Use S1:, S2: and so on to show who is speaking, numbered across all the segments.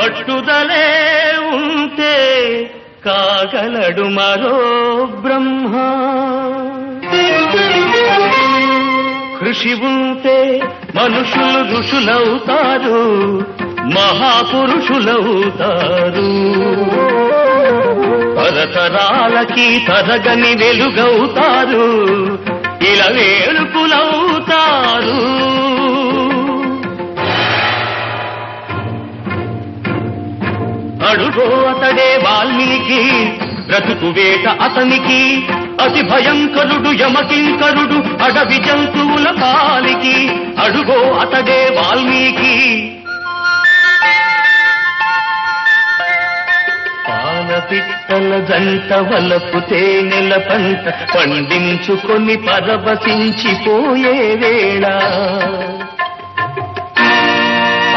S1: పట్టుదలే ఉంటే కాగలడు మరో బ్రహ్మ. కృషి ఉంటే మనుషులు ఋషులవుతారు, మహాపురుషులవుతారు. తరతరాలకి తరగని వెలుగవుతారు, ఇలా వేడుకులవుతారు. అడుగో అతడే వాల్మీకి, బ్రతుకు వేట అతనికి. అతి భయంకరుడు యమకింకరుడు అడవి జంతువుల పాలికి. అడుగో అతడే వాల్మీకి. పాలపిట్టల జంట వలపు తేనెల పంట పండించుకొని పరవశించిపోయే వేళ,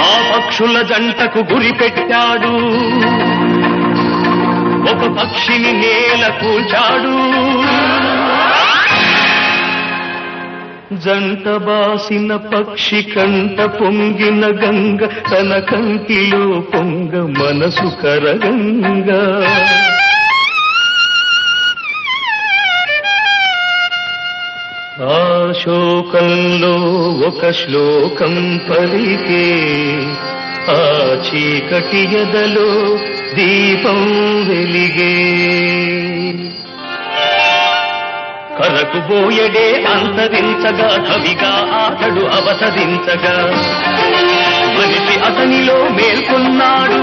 S1: ఆ పక్షుల జంటకు గురి పెట్టాడు, ఒక పక్షిని నేల కూల్చాడు. జంట బాసిన పక్షి కంట పొంగిన గంగ, తన కంటిలో పొంగ మనసు కరగంగా. ఆ శోకంలో ఒక శ్లోకం పలికే, ఆ చీకటి ఎదలో దీపం వెలిగే. కరకు బోయడే అంతరించగా, కవిగా అతడు అవతరించగా, మనిషి అతనిలో మేల్కొన్నాడు.